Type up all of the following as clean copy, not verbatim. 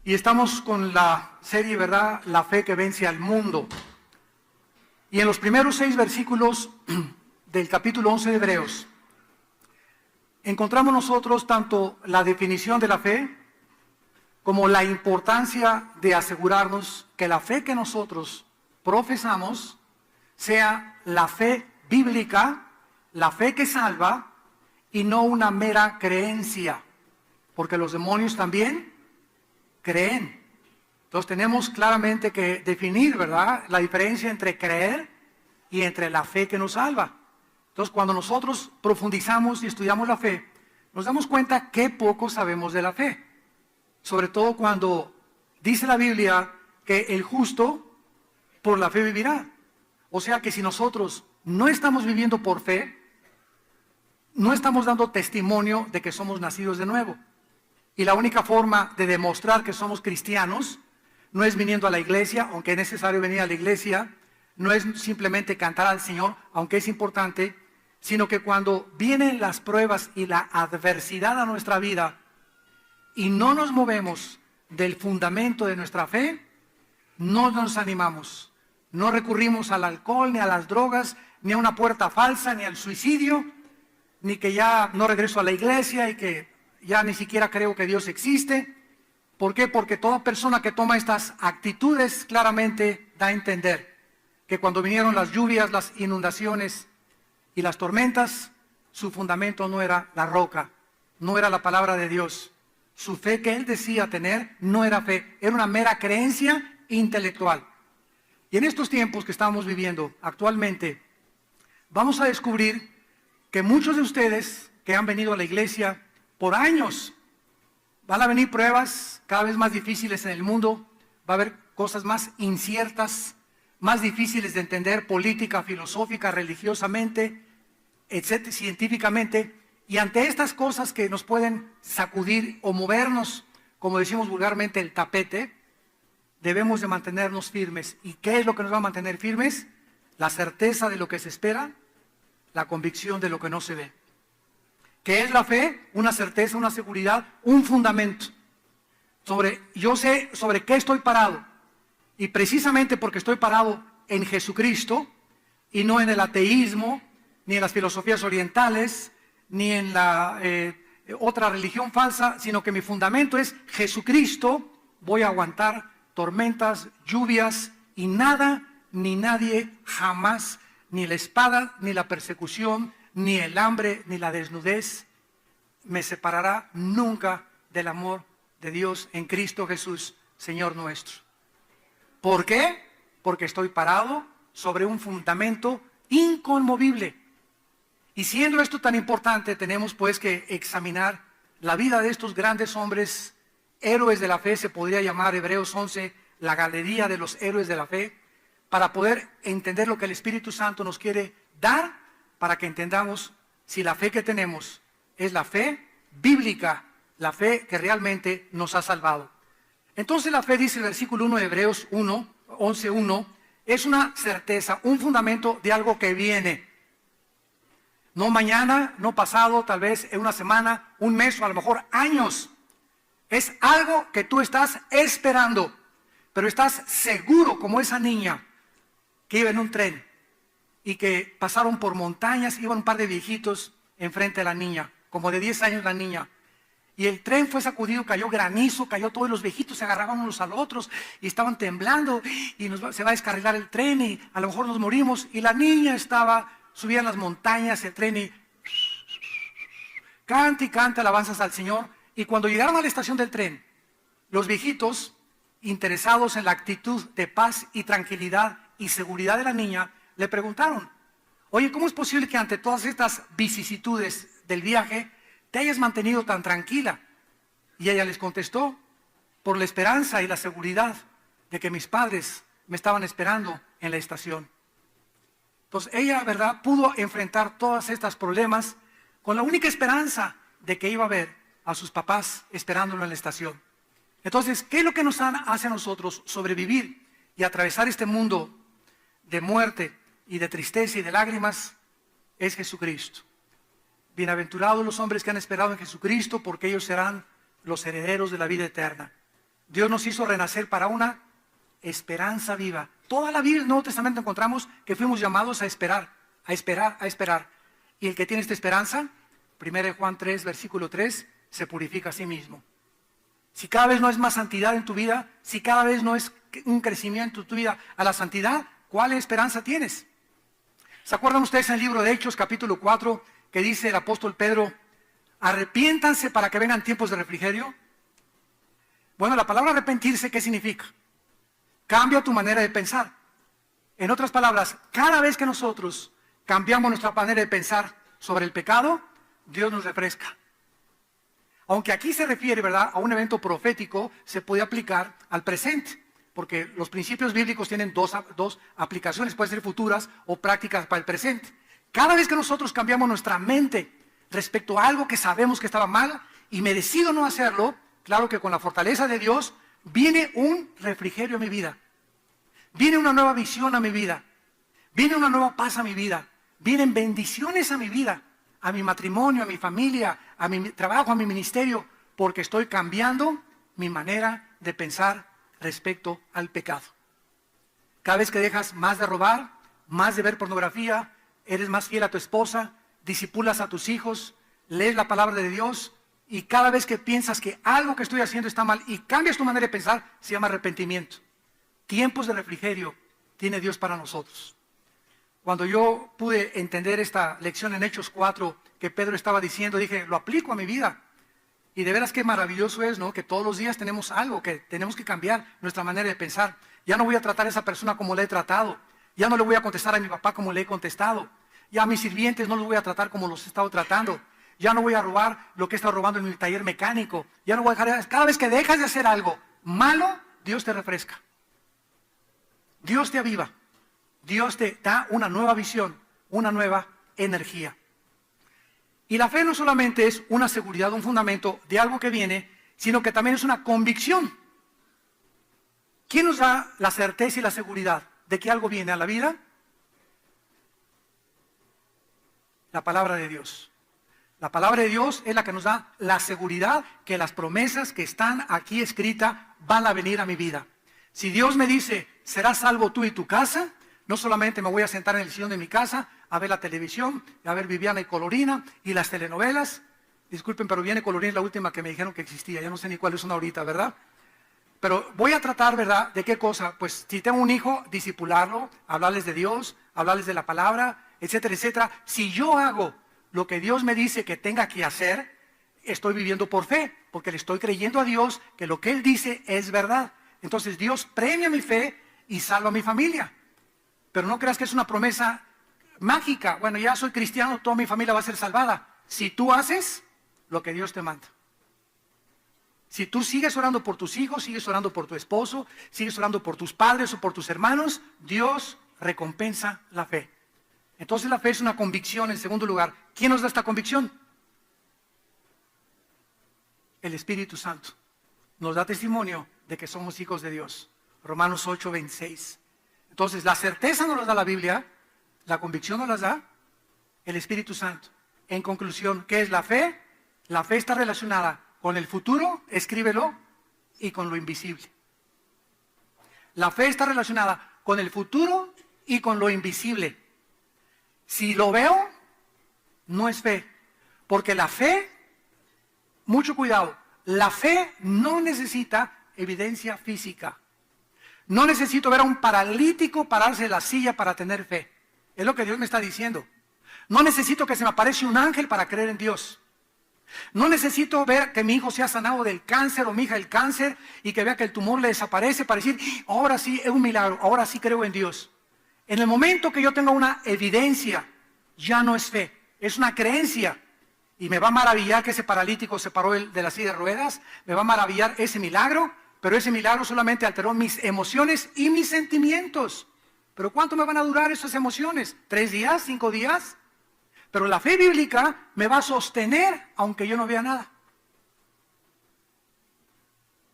Y estamos con la serie, ¿verdad? La fe que vence al mundo. Y en los primeros 6 versículos del capítulo 11 de Hebreos, encontramos nosotros tanto la definición de la fe, como la importancia de asegurarnos que la fe que nosotros profesamos sea la fe bíblica, la fe que salva, y no una mera creencia, porque los demonios también creen. Entonces tenemos claramente que definir, ¿verdad?, la diferencia entre creer y entre la fe que nos salva. Entonces cuando nosotros profundizamos y estudiamos la fe, nos damos cuenta que poco sabemos de la fe. Sobre todo cuando dice la Biblia que el justo por la fe vivirá. O sea que si nosotros no estamos viviendo por fe, no estamos dando testimonio de que somos nacidos de nuevo. Y la única forma de demostrar que somos cristianos no es viniendo a la iglesia, aunque es necesario venir a la iglesia, no es simplemente cantar al Señor, aunque es importante, sino que cuando vienen las pruebas y la adversidad a nuestra vida y no nos movemos del fundamento de nuestra fe, no nos animamos, no recurrimos al alcohol, ni a las drogas, ni a una puerta falsa, ni al suicidio, ni que ya no regreso a la iglesia y que ya ni siquiera creo que Dios existe. ¿Por qué? Porque toda persona que toma estas actitudes claramente da a entender que cuando vinieron las lluvias, las inundaciones y las tormentas, su fundamento no era la roca, no era la palabra de Dios. Su fe que él decía tener no era fe, era una mera creencia intelectual. Y en estos tiempos que estamos viviendo actualmente, vamos a descubrir que muchos de ustedes que han venido a la iglesia por años, van a venir pruebas cada vez más difíciles en el mundo, va a haber cosas más inciertas, más difíciles de entender, política, filosófica, religiosamente, etcétera, científicamente, y ante estas cosas que nos pueden sacudir o movernos, como decimos vulgarmente, el tapete, debemos de mantenernos firmes. ¿Y qué es lo que nos va a mantener firmes? La certeza de lo que se espera, la convicción de lo que no se ve. ¿Qué es la fe? Una certeza, una seguridad, un fundamento. Yo sé sobre qué estoy parado. Y precisamente porque estoy parado en Jesucristo y no en el ateísmo, ni en las filosofías orientales, ni en la otra religión falsa, sino que mi fundamento es Jesucristo, voy a aguantar tormentas, lluvias, y nada ni nadie jamás, ni la espada, ni la persecución, ni el hambre, ni la desnudez, me separará nunca del amor de Dios en Cristo Jesús, Señor nuestro. ¿Por qué? Porque estoy parado sobre un fundamento inconmovible. Y siendo esto tan importante, tenemos pues que examinar la vida de estos grandes hombres, héroes de la fe. Se podría llamar Hebreos 11 la galería de los héroes de la fe, para poder entender lo que el Espíritu Santo nos quiere dar, para que entendamos si la fe que tenemos es la fe bíblica, la fe que realmente nos ha salvado. Entonces la fe, dice el versículo 1 de Hebreos 11:1, es una certeza, un fundamento de algo que viene. No mañana, no pasado, tal vez en una semana, un mes o a lo mejor años. Es algo que tú estás esperando, pero estás seguro, como esa niña que iba en un tren y que pasaron por montañas, iban un par de viejitos enfrente de la niña, como de 10 años la niña. Y el tren fue sacudido, cayó granizo, cayó todos los viejitos, se agarraban unos a los otros y estaban temblando y se va a descarrilar el tren y a lo mejor nos morimos. Y la niña subía en las montañas el tren y canta y canta alabanzas al Señor. Y cuando llegaron a la estación del tren, los viejitos, interesados en la actitud de paz y tranquilidad y seguridad de la niña, le preguntaron: oye, ¿cómo es posible que ante todas estas vicisitudes del viaje te hayas mantenido tan tranquila? Y ella les contestó: por la esperanza y la seguridad de que mis padres me estaban esperando en la estación. Entonces ella, ¿verdad?, pudo enfrentar todos estos problemas con la única esperanza de que iba a ver a sus papás esperándolo en la estación. Entonces, ¿qué es lo que nos hace a nosotros sobrevivir y atravesar este mundo de muerte y de tristeza y de lágrimas? Es Jesucristo. Bienaventurados los hombres que han esperado en Jesucristo, porque ellos serán los herederos de la vida eterna. Dios nos hizo renacer para una esperanza viva. Toda la Biblia del Nuevo Testamento encontramos que fuimos llamados a esperar, a esperar, a esperar. Y el que tiene esta esperanza, 1 Juan 3, versículo 3, se purifica a sí mismo. Si cada vez no es más santidad en tu vida, si cada vez no es un crecimiento en tu vida a la santidad, ¿cuál esperanza tienes? ¿Se acuerdan ustedes en el libro de Hechos, capítulo 4, que dice el apóstol Pedro, arrepiéntanse para que vengan tiempos de refrigerio? Bueno, la palabra arrepentirse, ¿qué significa? Cambia tu manera de pensar. En otras palabras, cada vez que nosotros cambiamos nuestra manera de pensar sobre el pecado, Dios nos refresca. Aunque aquí se refiere, ¿verdad?, a un evento profético, se puede aplicar al presente, porque los principios bíblicos tienen dos aplicaciones, pueden ser futuras o prácticas para el presente. Cada vez que nosotros cambiamos nuestra mente respecto a algo que sabemos que estaba mal y me decido no hacerlo, claro que con la fortaleza de Dios viene un refrigerio a mi vida, viene una nueva visión a mi vida, viene una nueva paz a mi vida, vienen bendiciones a mi vida, a mi matrimonio, a mi familia, a mi trabajo, a mi ministerio, porque estoy cambiando mi manera de pensar respecto al pecado. Cada vez que dejas más de robar, más de ver pornografía, eres más fiel a tu esposa, disipulas a tus hijos, lees la palabra de Dios, y cada vez que piensas que algo que estoy haciendo está mal y cambias tu manera de pensar, se llama arrepentimiento. Tiempos de refrigerio tiene Dios para nosotros. Cuando yo pude entender esta lección en Hechos 4 que Pedro estaba diciendo, dije, lo aplico a mi vida. Y de veras qué maravilloso es, ¿no?, que todos los días tenemos algo, que tenemos que cambiar nuestra manera de pensar. Ya no voy a tratar a esa persona como le he tratado. Ya no le voy a contestar a mi papá como le he contestado. Ya a mis sirvientes no los voy a tratar como los he estado tratando. Ya no voy a robar lo que he estado robando en mi taller mecánico. Ya no voy a dejar. Cada vez que dejas de hacer algo malo, Dios te refresca. Dios te aviva. Dios te da una nueva visión, una nueva energía. Y la fe no solamente es una seguridad, un fundamento de algo que viene, sino que también es una convicción. ¿Quién nos da la certeza y la seguridad de que algo viene a la vida? La palabra de Dios. La palabra de Dios es la que nos da la seguridad que las promesas que están aquí escritas van a venir a mi vida. Si Dios me dice, serás salvo tú y tu casa, no solamente me voy a sentar en el sillón de mi casa a ver la televisión, a ver Viviana y Colorina y las telenovelas. Disculpen, pero Viviana y Colorina es la última que me dijeron que existía. Ya no sé ni cuáles son ahorita, ¿verdad? Pero voy a tratar, ¿verdad?, ¿de qué cosa? Pues si tengo un hijo, disipularlo, hablarles de Dios, hablarles de la palabra, etcétera, etcétera. Si yo hago lo que Dios me dice que tenga que hacer, estoy viviendo por fe, porque le estoy creyendo a Dios que lo que Él dice es verdad. Entonces Dios premia mi fe y salva a mi familia. Pero no creas que es una promesa mágica. Bueno, ya soy cristiano, toda mi familia va a ser salvada. Si tú haces lo que Dios te manda. Si tú sigues orando por tus hijos, sigues orando por tu esposo, sigues orando por tus padres o por tus hermanos, Dios recompensa la fe. Entonces la fe es una convicción en segundo lugar. ¿Quién nos da esta convicción? El Espíritu Santo. Nos da testimonio de que somos hijos de Dios. Romanos 8, 26. Entonces la certeza nos la da la Biblia, la convicción nos la da el Espíritu Santo. En conclusión, ¿qué es la fe? La fe está relacionada con el futuro, escríbelo, y con lo invisible. La fe está relacionada con el futuro y con lo invisible. Si lo veo, no es fe. Porque la fe, mucho cuidado, la fe no necesita evidencia física. No necesito ver a un paralítico pararse de la silla para tener fe. Es lo que Dios me está diciendo. No necesito que se me aparezca un ángel para creer en Dios. No necesito ver que mi hijo sea sanado del cáncer o mi hija del cáncer y que vea que el tumor le desaparece para decir, ahora sí es un milagro, ahora sí creo en Dios. En el momento que yo tenga una evidencia, ya no es fe, es una creencia. Y me va a maravillar que ese paralítico se paró de la silla de ruedas, me va a maravillar ese milagro, pero ese milagro solamente alteró mis emociones y mis sentimientos. ¿Pero cuánto me van a durar esas emociones? ¿3 días? ¿5 días? Pero la fe bíblica me va a sostener aunque yo no vea nada.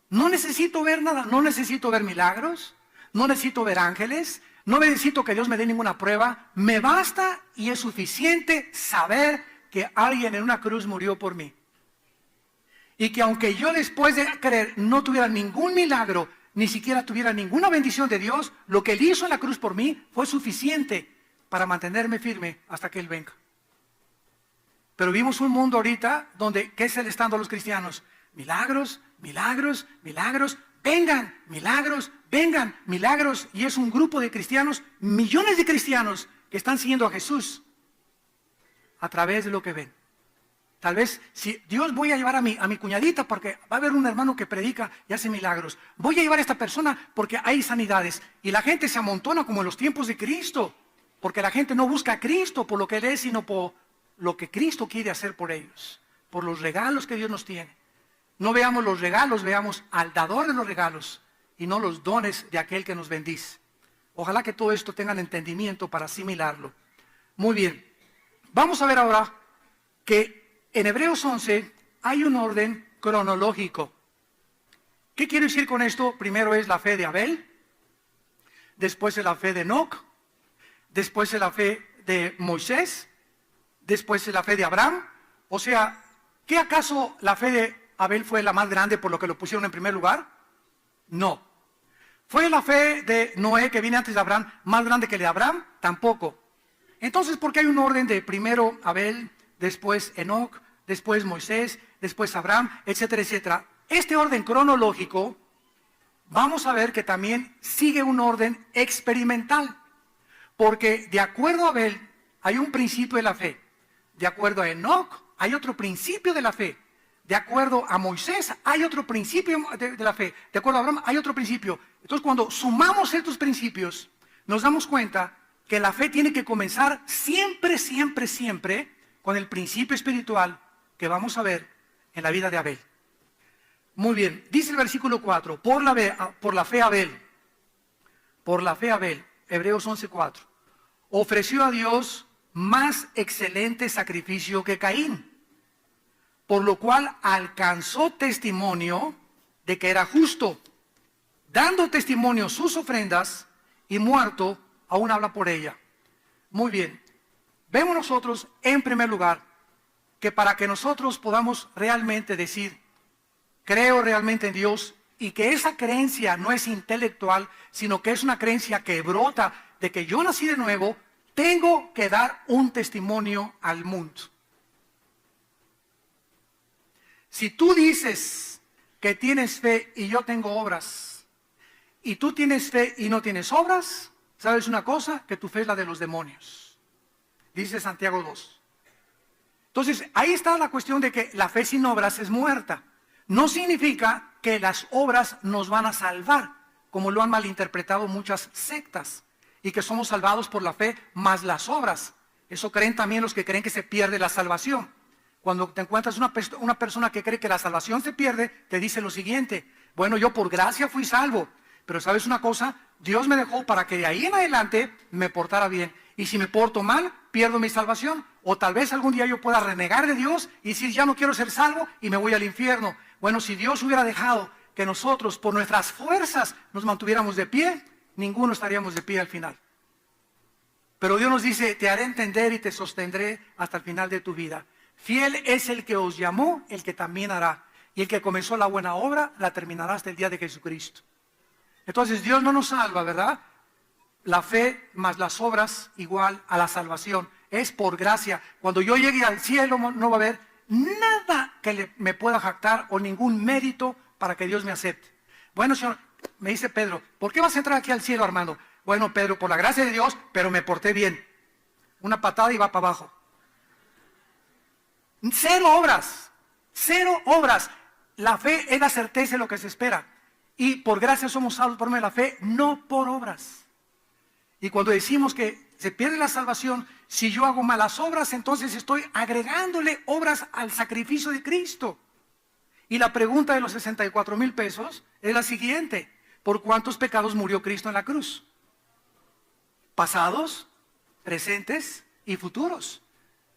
No necesito ver nada, no necesito ver milagros, no necesito ver ángeles, no necesito que Dios me dé ninguna prueba. Me basta y es suficiente saber que alguien en una cruz murió por mí. Y que aunque yo después de creer no tuviera ningún milagro, ni siquiera tuviera ninguna bendición de Dios, lo que Él hizo en la cruz por mí fue suficiente para mantenerme firme hasta que Él venga. Pero vimos un mundo ahorita donde, ¿qué se le están dando a los cristianos? Milagros, milagros, milagros, vengan, milagros, vengan, milagros. Y es un grupo de cristianos, millones de cristianos que están siguiendo a Jesús a través de lo que ven. Tal vez, si Dios, voy a llevar a mi cuñadita porque va a haber un hermano que predica y hace milagros. Voy a llevar a esta persona porque hay sanidades. Y la gente se amontona como en los tiempos de Cristo. Porque la gente no busca a Cristo por lo que Él es, sino por lo que Cristo quiere hacer por ellos. Por los regalos que Dios nos tiene. No veamos los regalos, veamos al dador de los regalos. Y no los dones de aquel que nos bendice. Ojalá que todo esto tengan entendimiento para asimilarlo. Muy bien. Vamos a ver ahora que en Hebreos 11 hay un orden cronológico. ¿Qué quiero decir con esto? Primero es la fe de Abel, después es la fe de Enoc, después es la fe de Moisés, después es la fe de Abraham. O sea, ¿qué acaso la fe de Abel fue la más grande por lo que lo pusieron en primer lugar? No. ¿Fue la fe de Noé, que viene antes de Abraham, más grande que la de Abraham? Tampoco. Entonces, ¿por qué hay un orden de primero Abel, después Enoc, después Moisés, después Abraham, etcétera, etcétera? Este orden cronológico, vamos a ver que también sigue un orden experimental. Porque de acuerdo a Abel, hay un principio de la fe. De acuerdo a Enoc, hay otro principio de la fe. De acuerdo a Moisés, hay otro principio de la fe. De acuerdo a Abraham, hay otro principio. Entonces, cuando sumamos estos principios, nos damos cuenta que la fe tiene que comenzar siempre, siempre, siempre con el principio espiritual que vamos a ver en la vida de Abel. Muy bien, dice el versículo 4, por la fe Abel, Hebreos 11:4, ofreció a Dios más excelente sacrificio que Caín, por lo cual alcanzó testimonio de que era justo, dando testimonio sus ofrendas, y muerto aún habla por ella. Muy bien, vemos nosotros en primer lugar que para que nosotros podamos realmente decir, creo realmente en Dios, y que esa creencia no es intelectual, sino que es una creencia que brota de que yo nací de nuevo, tengo que dar un testimonio al mundo. Si tú dices que tienes fe y yo tengo obras, y tú tienes fe y no tienes obras, ¿sabes una cosa? Que tu fe es la de los demonios. Dice Santiago 2. Entonces, ahí está la cuestión de que la fe sin obras es muerta. No significa que las obras nos van a salvar, como lo han malinterpretado muchas sectas, y que somos salvados por la fe más las obras. Eso creen también los que creen que se pierde la salvación. Cuando te encuentras una persona que cree que la salvación se pierde, te dice lo siguiente: bueno, yo por gracia fui salvo, pero ¿sabes una cosa? Dios me dejó para que de ahí en adelante me portara bien. Y si me porto mal, pierdo mi salvación. O tal vez algún día yo pueda renegar de Dios y decir, ya no quiero ser salvo y me voy al infierno. Bueno, si Dios hubiera dejado que nosotros por nuestras fuerzas nos mantuviéramos de pie, ninguno estaríamos de pie al final. Pero Dios nos dice, te haré entender y te sostendré hasta el final de tu vida. Fiel es el que os llamó, el que también hará. Y el que comenzó la buena obra, la terminará hasta el día de Jesucristo. Entonces Dios no nos salva, ¿verdad? La fe más las obras igual a la salvación. Es por gracia. Cuando yo llegue al cielo no va a haber nada que me pueda jactar o ningún mérito para que Dios me acepte. Bueno, Señor, me dice Pedro, ¿por qué vas a entrar aquí al cielo, Armando? Bueno, Pedro, por la gracia de Dios, pero me porté bien. Una patada y va para abajo. Cero obras. Cero obras. La fe es la certeza de lo que se espera. Y por gracia somos salvos por medio de la fe, no por obras. Y cuando decimos que se pierde la salvación, si yo hago malas obras, entonces estoy agregándole obras al sacrificio de Cristo. Y la pregunta de los 64,000 pesos es la siguiente: ¿por cuántos pecados murió Cristo en la cruz? Pasados, presentes y futuros.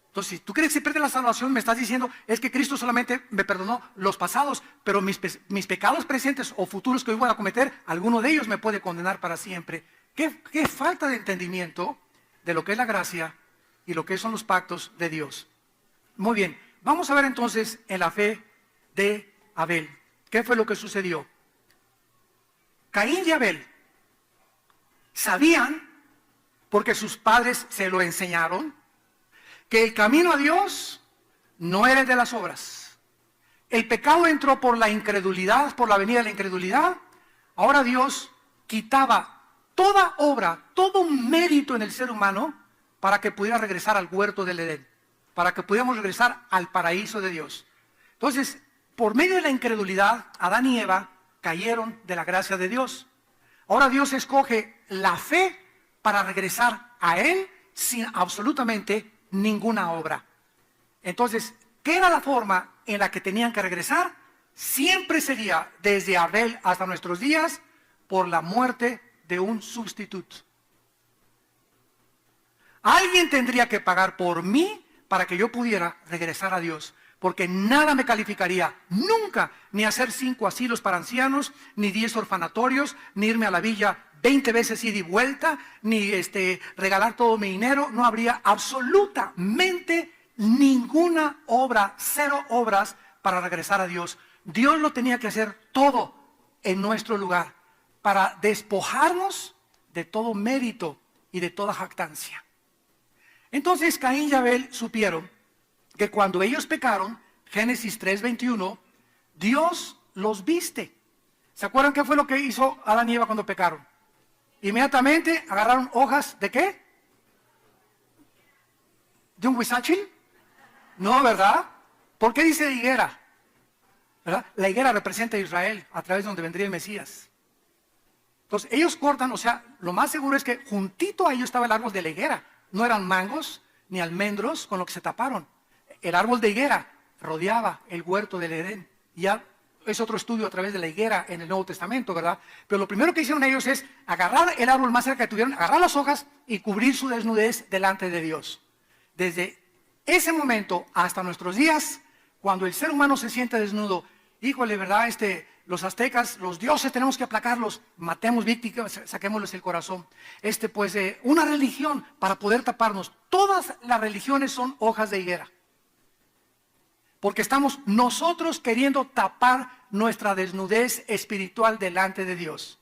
Entonces, si tú crees que se pierde la salvación, me estás diciendo, es que Cristo solamente me perdonó los pasados, pero mis pecados presentes o futuros que hoy voy a cometer, alguno de ellos me puede condenar para siempre. ¿Qué falta de entendimiento de lo que es la gracia y lo que son los pactos de Dios? Muy bien, vamos a ver entonces en la fe de Abel. ¿Qué fue lo que sucedió? Caín y Abel sabían, porque sus padres se lo enseñaron, que el camino a Dios no era el de las obras. El pecado entró por la incredulidad, por la venida de la incredulidad. Ahora Dios quitaba toda obra, todo mérito en el ser humano para que pudiera regresar al huerto del Edén, para que pudiéramos regresar al paraíso de Dios. Entonces, por medio de la incredulidad, Adán y Eva cayeron de la gracia de Dios. Ahora Dios escoge la fe para regresar a Él sin absolutamente ninguna obra. Entonces, ¿qué era la forma en la que tenían que regresar? Siempre sería, desde Abel hasta nuestros días, por la muerte de un sustituto. Alguien tendría que pagar por mí para que yo pudiera regresar a Dios, porque nada me calificaría nunca, ni hacer 5 asilos para ancianos, ni 10 orfanatorios, ni irme a la villa 20 veces ida y vuelta, ni regalar todo mi dinero. No habría absolutamente ninguna obra, 0 obras para regresar a Dios. Dios lo tenía que hacer todo en nuestro lugar, para despojarnos de todo mérito y de toda jactancia. Entonces Caín y Abel supieron que cuando ellos pecaron, Génesis 3:21, Dios los viste. ¿Se acuerdan qué fue lo que hizo Adán y Eva cuando pecaron? Inmediatamente agarraron hojas ¿de qué? ¿De un huizáchil? No, ¿verdad? ¿Por qué dice higuera? ¿Verdad? La higuera representa a Israel, a través de donde vendría el Mesías. Entonces ellos cortan, o sea, lo más seguro es que juntito a ellos estaba el árbol de la higuera. No eran mangos ni almendros con lo que se taparon. El árbol de higuera rodeaba el huerto del Edén. Ya es otro estudio a través de la higuera en el Nuevo Testamento, ¿verdad? Pero lo primero que hicieron ellos es agarrar el árbol más cerca que tuvieron, agarrar las hojas y cubrir su desnudez delante de Dios. Desde ese momento hasta nuestros días, cuando el ser humano se siente desnudo, híjole, ¿verdad? Los aztecas, los dioses tenemos que aplacarlos, matemos víctimas, saquémosles el corazón. Una religión para poder taparnos. Todas las religiones son hojas de higuera. Porque estamos nosotros queriendo tapar nuestra desnudez espiritual delante de Dios.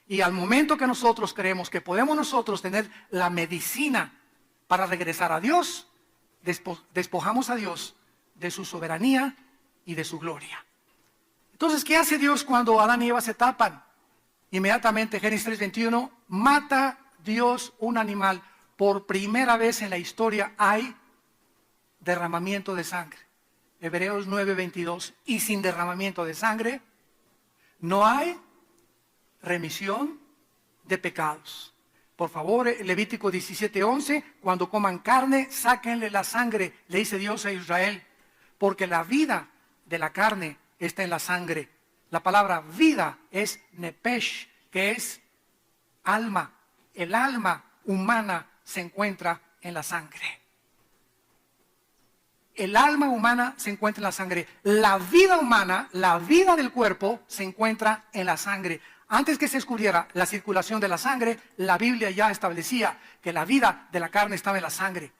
Y al momento que nosotros creemos que podemos nosotros tener la medicina para regresar a Dios, despojamos a Dios de su soberanía y de su gloria. Entonces, ¿qué hace Dios cuando Adán y Eva se tapan? Inmediatamente, Génesis 3:21, mata Dios un animal. Por primera vez en la historia hay derramamiento de sangre. Hebreos 9:22, y sin derramamiento de sangre no hay remisión de pecados. Por favor, Levítico 17:11, cuando coman carne, sáquenle la sangre, le dice Dios a Israel, porque la vida de la carne está en la sangre. La palabra vida es nepesh, que es alma. El alma humana se encuentra en la sangre. El alma humana se encuentra en la sangre. La vida humana, la vida del cuerpo, se encuentra en la sangre. Antes que se descubriera la circulación de la sangre, la Biblia ya establecía que la vida de la carne estaba en la sangre.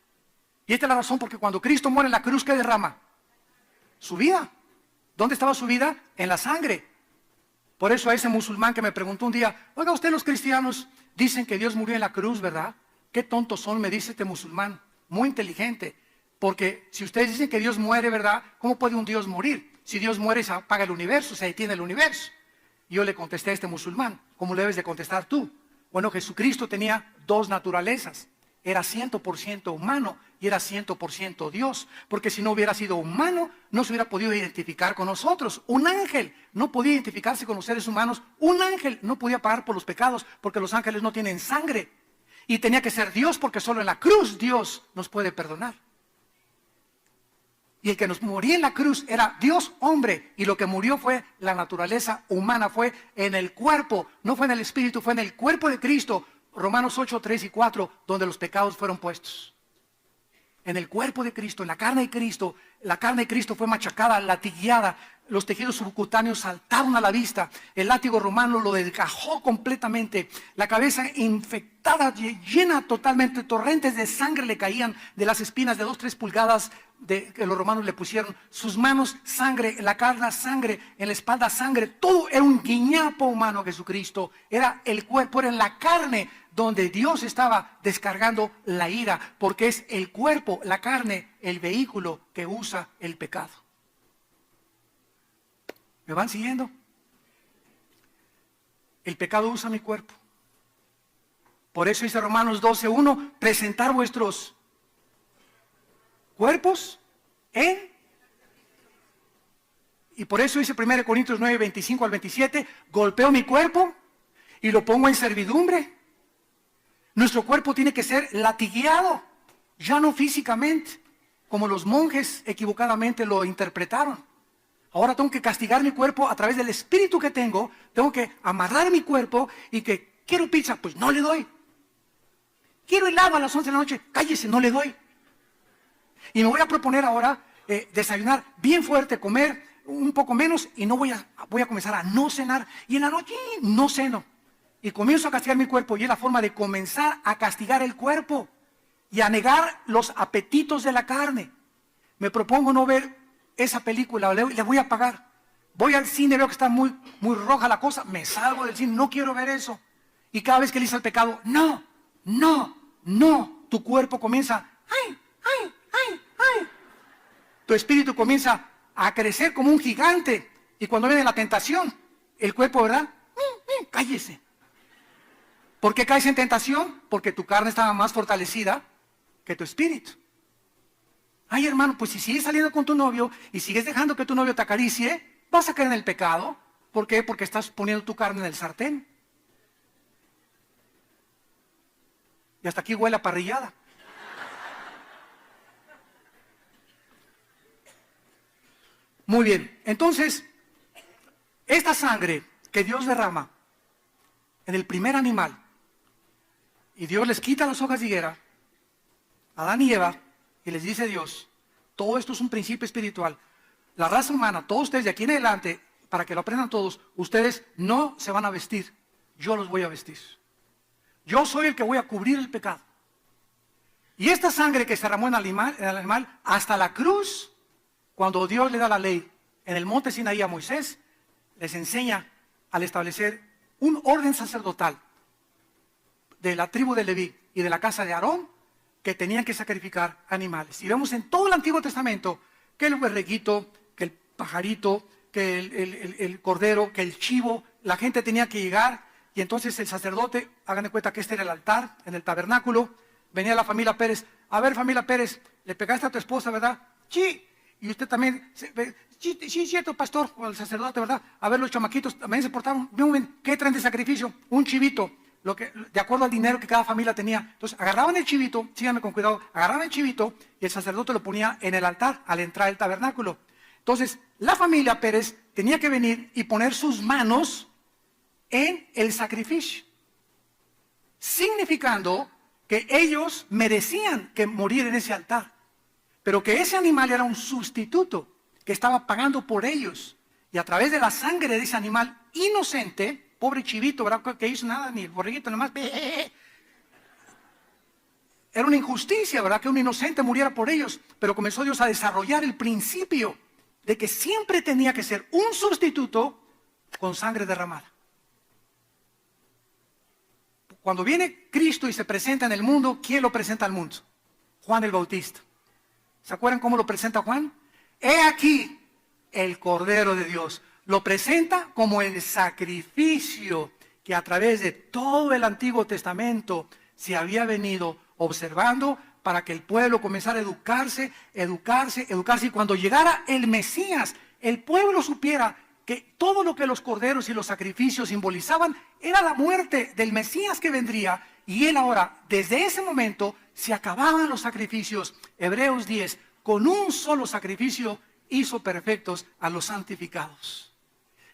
Y esta es la razón porque cuando Cristo muere en la cruz, ¿qué derrama? Su vida. ¿Dónde estaba su vida? En la sangre. Por eso a ese musulmán que me preguntó un día, oiga, usted, los cristianos dicen que Dios murió en la cruz, ¿verdad? Qué tontos son, me dice este musulmán, muy inteligente. Porque si ustedes dicen que Dios muere, ¿verdad? ¿Cómo puede un Dios morir? Si Dios muere, se apaga el universo, se detiene el universo. Y yo le contesté a este musulmán, ¿cómo le debes de contestar tú? Bueno, Jesucristo tenía 2 naturalezas. Era 100% humano y era 100% Dios. Porque si no hubiera sido humano, no se hubiera podido identificar con nosotros. Un ángel no podía identificarse con los seres humanos. Un ángel no podía pagar por los pecados porque los ángeles no tienen sangre. Y tenía que ser Dios porque solo en la cruz Dios nos puede perdonar. Y el que nos moría en la cruz era Dios hombre. Y lo que murió fue la naturaleza humana, fue en el cuerpo, no fue en el espíritu, fue en el cuerpo de Cristo. Romanos 8, 3 y 4, donde los pecados fueron puestos. En el cuerpo de Cristo, en la carne de Cristo. La carne de Cristo fue machacada, latigueada. los tejidos subcutáneos saltaron a la vista, el látigo romano lo desgajó completamente, la cabeza infectada, llena totalmente, torrentes de sangre le caían de las espinas de 2-3 pulgadas que los romanos le pusieron, sus manos sangre, en la cara sangre, en la espalda sangre, todo era un guiñapo humano. Jesucristo era el cuerpo, era en la carne donde Dios estaba descargando la ira, porque es el cuerpo, la carne, el vehículo que usa el pecado. ¿Me van siguiendo? El pecado usa mi cuerpo. Por eso dice Romanos 12:1, presentar vuestros cuerpos y por eso dice 1 Corintios 9:25 al 27, golpeo mi cuerpo y lo pongo en servidumbre. Nuestro cuerpo tiene que ser latigueado, ya no físicamente, como los monjes equivocadamente lo interpretaron. Ahora tengo que castigar mi cuerpo a través del espíritu que tengo que amarrar mi cuerpo y que quiero pizza, pues no le doy. Quiero helado a las 11 de la noche, cállese, no le doy. Y me voy a proponer ahora desayunar bien fuerte, comer un poco menos y voy a comenzar a no cenar. Y en la noche no ceno. Y comienzo a castigar mi cuerpo y es la forma de comenzar a castigar el cuerpo y a negar los apetitos de la carne. Me propongo no ver esa película, le voy a pagar. Voy al cine, veo que está muy roja la cosa, me salgo del cine, no quiero ver eso. Y cada vez que le dice al pecado, no, tu cuerpo comienza, ay. Tu espíritu comienza a crecer como un gigante. Y cuando viene la tentación, el cuerpo, ¿verdad? Cállese. ¿Por qué caes en tentación? Porque tu carne estaba más fortalecida que tu espíritu. Ay, hermano, pues si sigues saliendo con tu novio y sigues dejando que tu novio te acaricie, vas a caer en el pecado. ¿Por qué? Porque estás poniendo tu carne en el sartén. Y hasta aquí huele a parrillada. Muy bien, entonces, esta sangre que Dios derrama en el primer animal, y Dios les quita las hojas de higuera, Adán y Eva, y les dice Dios, todo esto es un principio espiritual. La raza humana, todos ustedes de aquí en adelante, para que lo aprendan todos, ustedes no se van a vestir, yo los voy a vestir. Yo soy el que voy a cubrir el pecado. Y esta sangre que se derramó en el animal hasta la cruz, cuando Dios le da la ley en el monte Sinaí a Moisés, les enseña al establecer un orden sacerdotal de la tribu de Leví y de la casa de Aarón, que tenían que sacrificar animales. Y vemos en todo el Antiguo Testamento que el borreguito, que el pajarito, que el cordero, que el chivo, la gente tenía que llegar, y entonces el sacerdote, hagan de cuenta que este era el altar, en el tabernáculo, venía la familia Pérez, a ver familia Pérez, le pegaste a tu esposa, ¿verdad? Sí. Y usted también, sí, cierto, pastor, o el sacerdote, ¿verdad? A ver, los chamaquitos también se portaron, bien, ¿qué traen de sacrificio? Un chivito, de acuerdo al dinero que cada familia tenía. Entonces, agarraban el chivito, síganme con cuidado, agarraban el chivito y el sacerdote lo ponía en el altar al entrar al tabernáculo. Entonces, la familia Pérez tenía que venir y poner sus manos en el sacrificio, significando que ellos merecían que morir en ese altar. Pero que ese animal era un sustituto que estaba pagando por ellos. Y a través de la sangre de ese animal inocente, pobre chivito, ¿verdad? Que hizo nada, ni el borreguito, nomás. Era una injusticia, ¿verdad? Que un inocente muriera por ellos. Pero comenzó Dios a desarrollar el principio de que siempre tenía que ser un sustituto con sangre derramada. Cuando viene Cristo y se presenta en el mundo, ¿quién lo presenta al mundo? Juan el Bautista. ¿Se acuerdan cómo lo presenta Juan? He aquí el Cordero de Dios. Lo presenta como el sacrificio que a través de todo el Antiguo Testamento se había venido observando para que el pueblo comenzara a educarse. Y cuando llegara el Mesías, el pueblo supiera que todo lo que los corderos y los sacrificios simbolizaban era la muerte del Mesías que vendría. Y él ahora, desde ese momento, se acababan los sacrificios. Hebreos 10, con un solo sacrificio hizo perfectos a los santificados.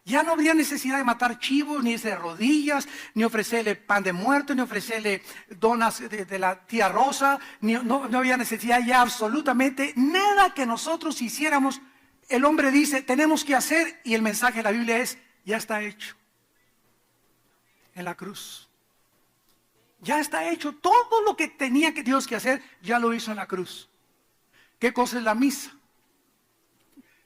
Ya no habría necesidad de matar chivos, ni de rodillas, ni ofrecerle pan de muerto, ni ofrecerle donas de la tía Rosa, no había necesidad ya absolutamente nada que nosotros hiciéramos el hombre dice, tenemos que hacer, y el mensaje de la Biblia es, ya está hecho. En la cruz. Ya está hecho. Todo lo que tenía que Dios que hacer, ya lo hizo en la cruz. ¿Qué cosa es la misa?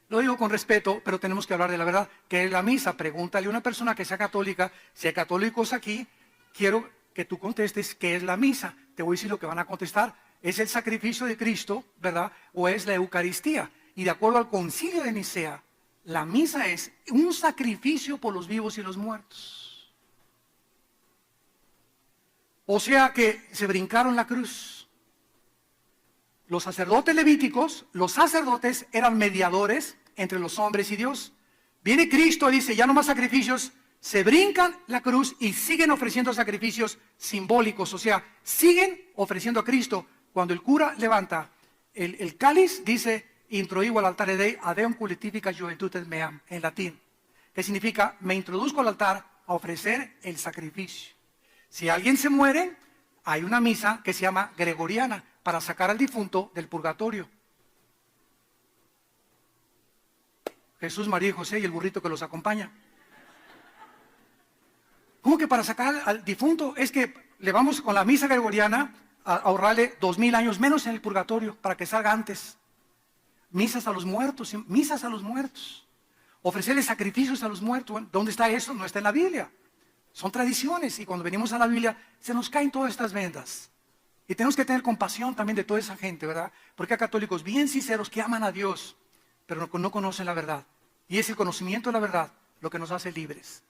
Lo digo con respeto, pero tenemos que hablar de la verdad. ¿Qué es la misa? Pregúntale a una persona que sea católica. Si hay católicos aquí, quiero que tú contestes qué es la misa. Te voy a decir lo que van a contestar. ¿Es el sacrificio de Cristo, verdad? ¿O es la Eucaristía? Y de acuerdo al Concilio de Nicea, la misa es un sacrificio por los vivos y los muertos. O sea que se brincaron la cruz. Los sacerdotes levíticos, los sacerdotes eran mediadores entre los hombres y Dios. Viene Cristo y dice, ya no más sacrificios, se brincan la cruz y siguen ofreciendo sacrificios simbólicos, o sea, siguen ofreciendo a Cristo. Cuando el cura levanta el cáliz, dice, introigo al altar Dei adeum cultifica juventudes meam, en latín, que significa, me introduzco al altar a ofrecer el sacrificio. Si alguien se muere, hay una misa que se llama gregoriana, para sacar al difunto del purgatorio. Jesús, María y José y el burrito que los acompaña. ¿Cómo que para sacar al difunto? Es que le vamos con la misa gregoriana a ahorrarle 2000 años menos en el purgatorio para que salga antes. Misas a los muertos, misas a los muertos. Ofrecerle sacrificios a los muertos. ¿Dónde está eso? No está en la Biblia. Son tradiciones y cuando venimos a la Biblia se nos caen todas estas vendas. Y tenemos que tener compasión también de toda esa gente, ¿verdad? Porque hay católicos bien sinceros que aman a Dios, pero no conocen la verdad. Y es el conocimiento de la verdad lo que nos hace libres.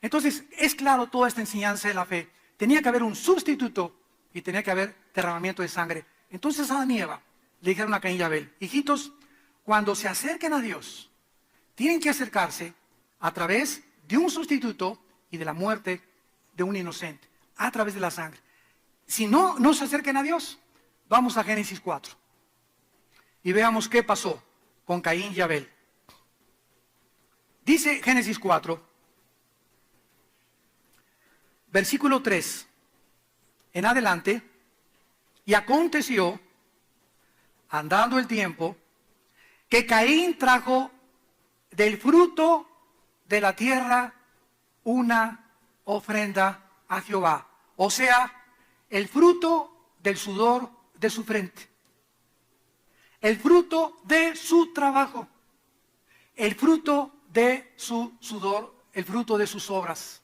Entonces, es claro toda esta enseñanza de la fe. Tenía que haber un sustituto y tenía que haber derramamiento de sangre. Entonces Adán y Eva le dijeron a Caín y Abel, hijitos, cuando se acerquen a Dios, tienen que acercarse a través de un sustituto y de la muerte de un inocente, a través de la sangre. Si no, no se acerquen a Dios. Vamos a Génesis 4 y veamos qué pasó con Caín y Abel. Dice Génesis 4, versículo 3 en adelante, y aconteció, andando el tiempo, que Caín trajo del fruto de la tierra una ofrenda a Jehová. O sea, el fruto del sudor de su frente, el fruto de su trabajo, el fruto de su sudor, el fruto de sus obras,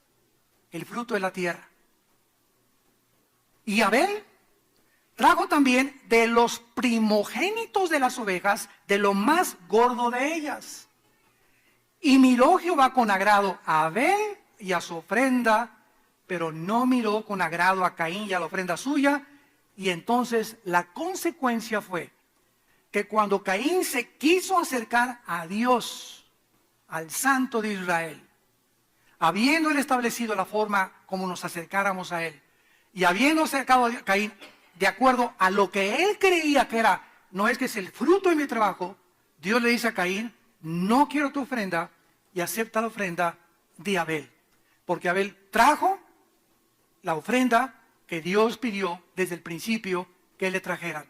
el fruto de la tierra. Y Abel trajo también de los primogénitos de las ovejas, de lo más gordo de ellas. Y miró Jehová con agrado a Abel y a su ofrenda, pero no miró con agrado a Caín y a la ofrenda suya. Y entonces la consecuencia fue que cuando Caín se quiso acercar a Dios, al Santo de Israel, habiendo él establecido la forma como nos acercáramos a él, y habiendo acercado a Caín de acuerdo a lo que él creía que era, no es que es el fruto de mi trabajo, Dios le dice a Caín, no quiero tu ofrenda, y acepta la ofrenda de Abel, porque Abel trajo la ofrenda que Dios pidió desde el principio que le trajeran.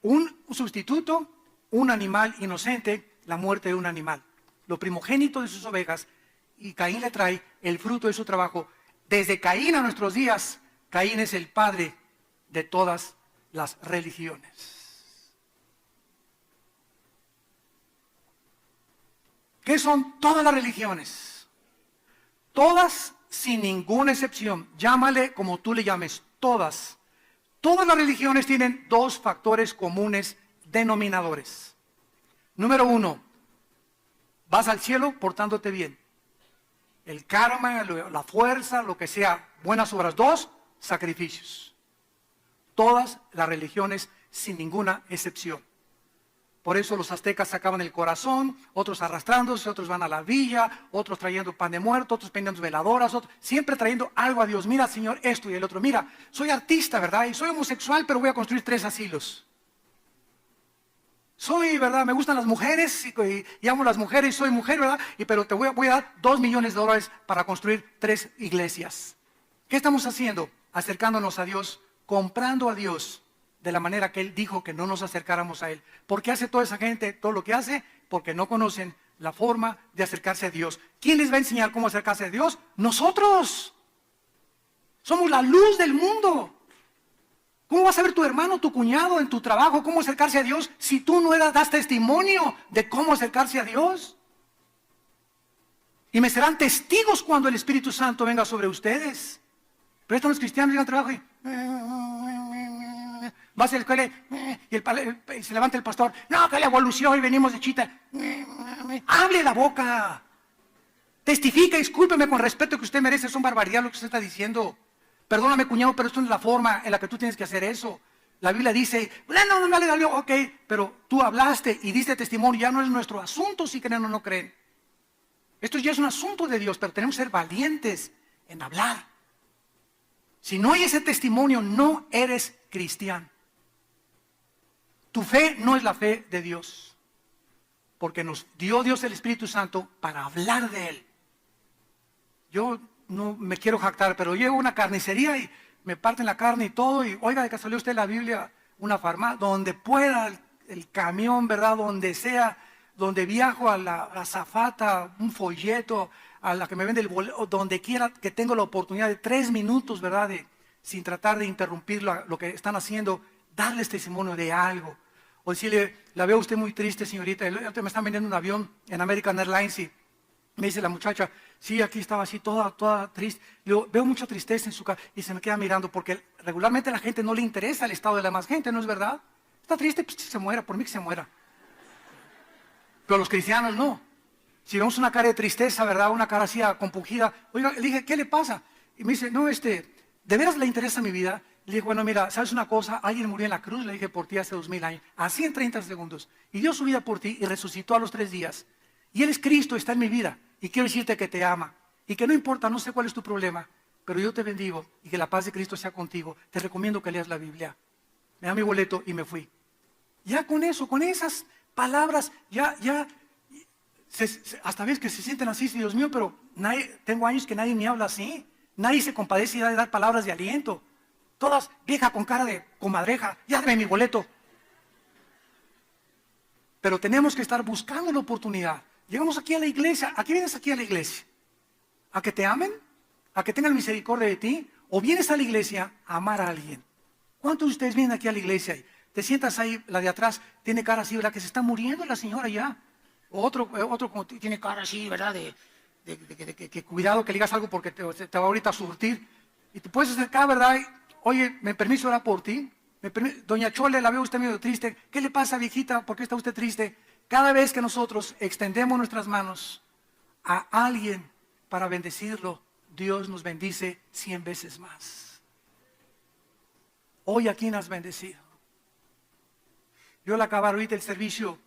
Un sustituto, un animal inocente, la muerte de un animal. Lo primogénito de sus ovejas, y Caín le trae el fruto de su trabajo. Desde Caín a nuestros días, Caín es el padre de todas las religiones. ¿Qué son todas las religiones? Todas sin ninguna excepción, llámale como tú le llames, todas. Todas las religiones tienen dos factores comunes denominadores. Número 1, vas al cielo portándote bien. El karma, la fuerza, lo que sea, buenas obras. 2, sacrificios. Todas las religiones sin ninguna excepción. Por eso los aztecas sacaban el corazón, otros arrastrándose, otros van a la villa, otros trayendo pan de muerto, otros prendiendo veladoras, otros, siempre trayendo algo a Dios. Mira, Señor, esto y el otro. Mira, soy artista, ¿verdad? Y soy homosexual, pero voy a construir 3 asilos. Soy, ¿verdad? Me gustan las mujeres y amo las mujeres, soy mujer, ¿verdad? Pero te voy a dar $2 millones para construir 3 iglesias. ¿Qué estamos haciendo? Acercándonos a Dios, comprando a Dios de la manera que Él dijo que no nos acercáramos a Él. ¿Por qué hace toda esa gente todo lo que hace? porque no conocen la forma de acercarse a Dios. ¿Quién les va a enseñar cómo acercarse a Dios? Nosotros. Somos la luz del mundo. ¿Cómo vas a ver tu hermano, tu cuñado en tu trabajo cómo acercarse a Dios si tú no das testimonio de cómo acercarse a Dios? Y me serán testigos cuando el Espíritu Santo venga sobre ustedes. Pero estos los cristianos llegan al trabajo y vas a la escuela y se levanta el pastor. No, que la evolución y venimos de chita. Hable la boca. Testifica, discúlpeme con respeto que usted merece. Son barbaridades lo que usted está diciendo. Perdóname, cuñado, pero esto no es la forma en la que tú tienes que hacer eso. La Biblia dice, no, dale, ok, pero tú hablaste y diste testimonio. Ya no es nuestro asunto si creen o no creen. Esto ya es un asunto de Dios, pero tenemos que ser valientes en hablar. Si no hay ese testimonio, no eres cristiano. Tu fe no es la fe de Dios, porque nos dio Dios el Espíritu Santo para hablar de Él. Yo no me quiero jactar, pero llego a una carnicería y me parten la carne y todo, y oiga, de casualidad usted la Biblia, una farmacia, donde pueda, el camión, ¿verdad? Donde sea, donde viajo a la azafata, un folleto, a la que me vende el boleto, donde quiera que tengo la oportunidad de 3 minutos, ¿verdad? Sin tratar de interrumpir lo que están haciendo, darles testimonio de algo. O decirle, la veo usted muy triste, señorita, me están vendiendo un avión en American Airlines y me dice la muchacha, sí, aquí estaba así, toda triste. Yo veo mucha tristeza en su cara y se me queda mirando porque regularmente a la gente no le interesa el estado de la más gente, ¿no es verdad? Está triste, pues que se muera, por mí que se muera. Pero los cristianos no. Si vemos una cara de tristeza, ¿verdad? Una cara así compungida. Oiga, le dije, ¿qué le pasa? Y me dice, no, ¿de veras le interesa mi vida? Le dije, bueno, mira, ¿sabes una cosa? Alguien murió en la cruz, le dije, por ti hace 2000 años. Así en 30 segundos. Y dio su vida por ti y resucitó a los 3 días. Y Él es Cristo, está en mi vida. Y quiero decirte que te ama. Y que no importa, no sé cuál es tu problema, pero yo te bendigo y que la paz de Cristo sea contigo. Te recomiendo que leas la Biblia. Me da mi boleto y me fui. Ya con eso, con esas palabras, hasta ves que se sienten así, Dios mío, pero tengo años que nadie me habla así. Nadie se compadece de dar palabras de aliento. Todas vieja con cara de comadreja, ya dame mi boleto. Pero tenemos que estar buscando la oportunidad. Llegamos aquí a la iglesia. ¿A qué vienes aquí a la iglesia? ¿A que te amen? ¿A que tengan misericordia de ti? ¿O vienes a la iglesia a amar a alguien? ¿Cuántos de ustedes vienen aquí a la iglesia y te sientas ahí, la de atrás, tiene cara así, ¿verdad? Que se está muriendo la señora ya. O otro como tiene cara así, ¿verdad? Que cuidado que le digas algo porque te va ahorita a surtir. Y te puedes acercar, ¿verdad? Y, oye, ¿me permiso orar por ti? Doña Chole, la veo usted medio triste. ¿Qué le pasa, viejita? ¿Por qué está usted triste? Cada vez que nosotros extendemos nuestras manos a alguien para bendecirlo, Dios nos bendice 100 veces más. Hoy, ¿a quién has bendecido? Yo al acabar ahorita el servicio,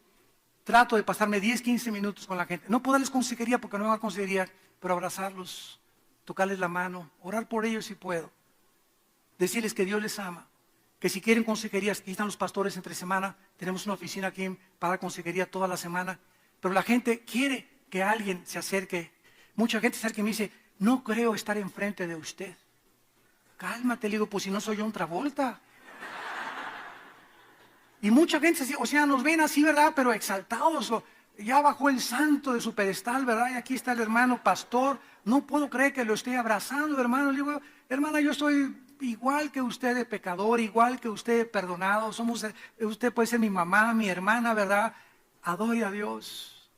trato de pasarme 10, 15 minutos con la gente. No puedo darles consejería porque no me da consejería, pero abrazarlos, tocarles la mano, orar por ellos si puedo. Decirles que Dios les ama. Que si quieren consejerías, aquí están los pastores entre semana, tenemos una oficina aquí para dar consejería toda la semana, pero la gente quiere que alguien se acerque. Mucha gente se acerca y me dice, no creo estar enfrente de usted. Cálmate, le digo, pues si no soy yo un Travolta. Y mucha gente, o sea, nos ven así, ¿verdad? Pero exaltados, ya bajó el santo de su pedestal, ¿verdad? Y aquí está el hermano pastor, no puedo creer que lo esté abrazando, hermano. Le digo, hermana, yo estoy igual que usted de pecador, igual que usted de perdonado, usted puede ser mi mamá, mi hermana, ¿verdad? Adore a Dios,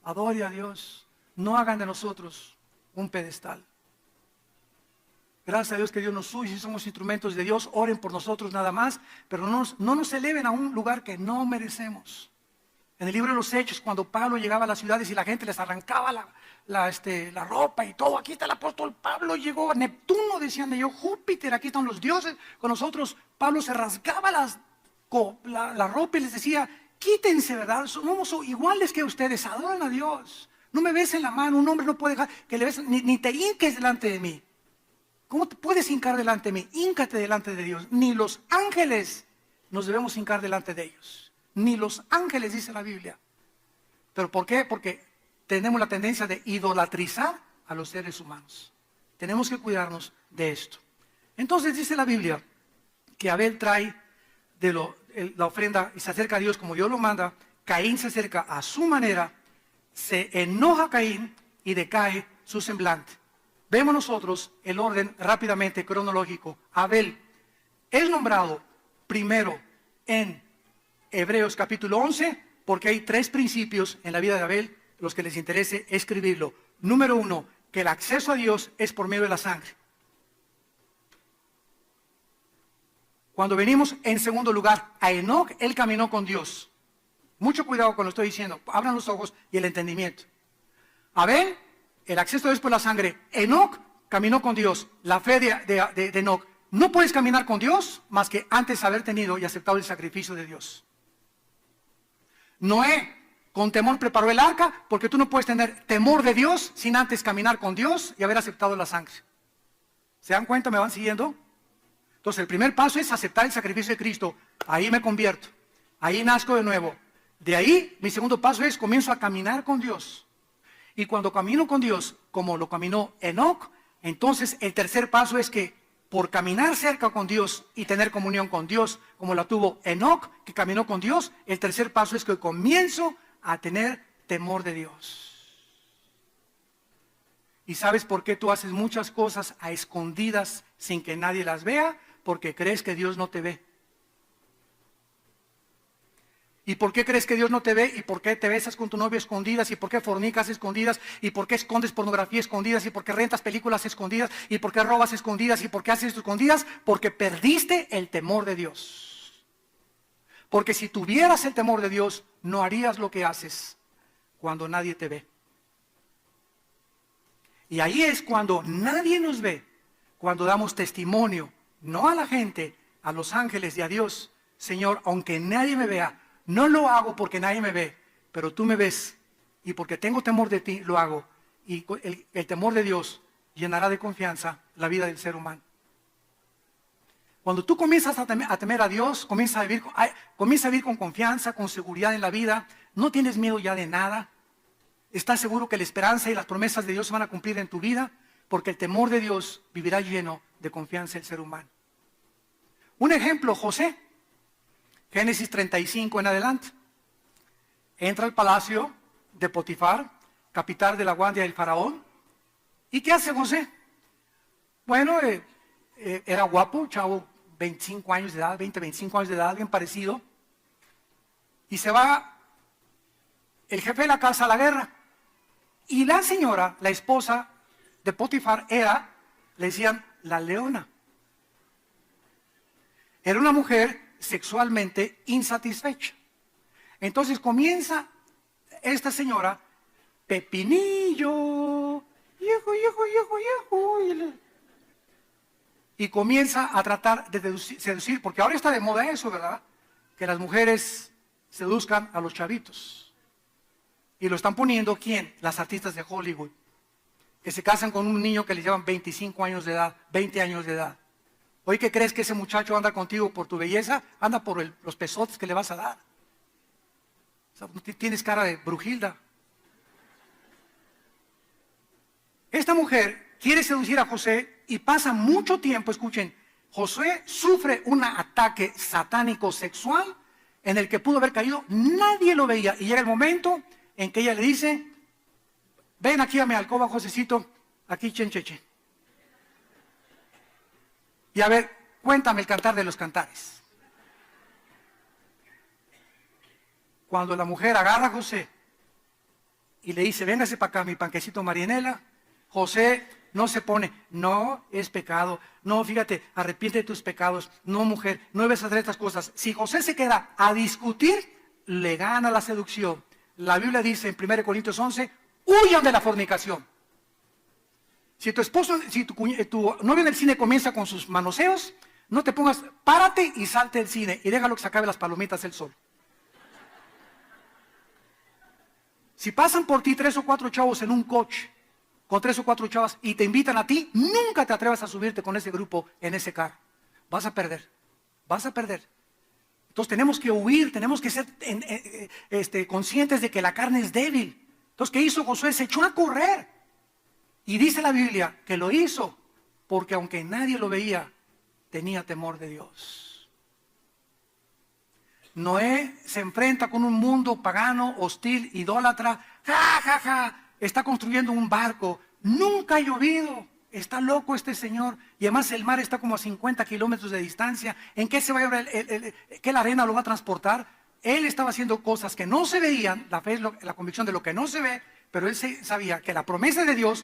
adore a Dios. No hagan de nosotros un pedestal. Gracias a Dios que Dios nos usa y somos instrumentos de Dios. Oren por nosotros nada más, pero no nos eleven a un lugar que no merecemos. En el libro de los Hechos, cuando Pablo llegaba a las ciudades y la gente les arrancaba la ropa y todo, aquí está el apóstol Pablo, llegó a Neptuno, decían ellos, Júpiter, aquí están los dioses con nosotros. Pablo se rasgaba la ropa y les decía, quítense, ¿verdad? Somos iguales que ustedes, adoran a Dios. No me besen la mano, un hombre no puede dejar que le besen, ni te hinques delante de mí. ¿Cómo te puedes hincar delante de mí? Híncate delante de Dios. Ni los ángeles nos debemos hincar delante de ellos. Ni los ángeles, dice la Biblia. ¿Pero por qué? Porque tenemos la tendencia de idolatrizar a los seres humanos. Tenemos que cuidarnos de esto. Entonces dice la Biblia que Abel trae la ofrenda y se acerca a Dios como Dios lo manda. Caín se acerca a su manera, se enoja Caín y decae su semblante. Vemos nosotros el orden rápidamente cronológico. Abel es nombrado primero en Hebreos capítulo 11, porque hay 3 principios en la vida de Abel, los que les interese escribirlo. Número 1, que el acceso a Dios es por medio de la sangre. Cuando venimos en segundo lugar a Enoc, él caminó con Dios. Mucho cuidado con lo que estoy diciendo, abran los ojos y el entendimiento. Abel, el acceso a Dios por la sangre. Enoc caminó con Dios, la fe de Enoc. No puedes caminar con Dios más que antes haber tenido y aceptado el sacrificio de Dios. Noé, con temor preparó el arca, porque tú no puedes tener temor de Dios sin antes caminar con Dios y haber aceptado la sangre. ¿Se dan cuenta? ¿Me van siguiendo? Entonces el primer paso es aceptar el sacrificio de Cristo. Ahí me convierto, ahí nazco de nuevo. De ahí mi segundo paso es comienzo a caminar con Dios. Y cuando camino con Dios, como lo caminó Enoc, entonces el tercer paso es que por caminar cerca con Dios y tener comunión con Dios, como la tuvo Enoc, que caminó con Dios, el tercer paso es que comienzo a tener temor de Dios. ¿Y sabes por qué tú haces muchas cosas a escondidas sin que nadie las vea? Porque crees que Dios no te ve. ¿Y por qué crees que Dios no te ve? ¿Y por qué te besas con tu novio escondidas? ¿Y por qué fornicas escondidas? ¿Y por qué escondes pornografía escondidas? ¿Y por qué rentas películas escondidas? ¿Y por qué robas escondidas? ¿Y por qué haces esto escondidas? Porque perdiste el temor de Dios. Porque si tuvieras el temor de Dios, no harías lo que haces cuando nadie te ve. Y ahí es cuando nadie nos ve, cuando damos testimonio, no a la gente, a los ángeles y a Dios. Señor, aunque nadie me vea, no lo hago porque nadie me ve, pero tú me ves, y porque tengo temor de ti, lo hago. Y el temor de Dios llenará de confianza la vida del ser humano. Cuando tú comienzas a temer a Dios, comienzas a vivir con confianza, con seguridad en la vida, no tienes miedo ya de nada, estás seguro que la esperanza y las promesas de Dios se van a cumplir en tu vida, porque el temor de Dios vivirá lleno de confianza el ser humano. Un ejemplo, José. Génesis 35 en adelante. Entra al palacio de Potifar, capitán de la guardia del faraón. ¿Y qué hace José? Bueno, era guapo, chavo, 25 años de edad, 20, 25 años de edad, bien parecido. Y se va el jefe de la casa a la guerra. Y la señora, la esposa de Potifar, le decían, la leona. Era una mujer sexualmente insatisfecha. Entonces comienza esta señora, pepinillo, y comienza a tratar de seducir, porque ahora está de moda eso, ¿verdad? Que las mujeres seduzcan a los chavitos. Y lo están poniendo, ¿quién? Las artistas de Hollywood, que se casan con un niño que les llevan 25 años de edad, 20 años de edad. Hoy, ¿qué crees que ese muchacho anda contigo por tu belleza? Anda por los pesotes que le vas a dar. O sea, tienes cara de Brujilda. Esta mujer quiere seducir a José y pasa mucho tiempo, escuchen, José sufre un ataque satánico sexual en el que pudo haber caído, nadie lo veía. Y llega el momento en que ella le dice, ven aquí a mi alcoba, Josecito, aquí chencheche. Y a ver, cuéntame el cantar de los cantares. Cuando la mujer agarra a José y le dice, véngase para acá, mi panquecito Marianela, José no se pone, no es pecado, no, fíjate, arrepiente de tus pecados, no mujer, no debes hacer estas cosas. Si José se queda a discutir, le gana la seducción. La Biblia dice en 1 Corintios 11, huyan de la fornicación. Si tu esposo, si tu novio en el cine comienza con sus manoseos, no te pongas, párate y salte del cine y déjalo que se acabe las palomitas él solo. Si pasan por ti 3 o 4 chavos en un coche, con 3 o 4 chavas y te invitan a ti, nunca te atrevas a subirte con ese grupo en ese carro. Vas a perder, vas a perder. Entonces tenemos que huir, tenemos que ser conscientes de que la carne es débil. Entonces, ¿qué hizo Josué? Se echó a correr. Y dice la Biblia que lo hizo porque aunque nadie lo veía, tenía temor de Dios. Noé se enfrenta con un mundo pagano, hostil, idólatra. ¡Ja, ja, ja! Está construyendo un barco. Nunca ha llovido. Está loco este señor. Y además el mar está como a 50 kilómetros de distancia. ¿En qué se va a llevar qué la arena lo va a transportar? Él estaba haciendo cosas que no se veían. La fe es la convicción de lo que no se ve. Pero él sabía que la promesa de Dios...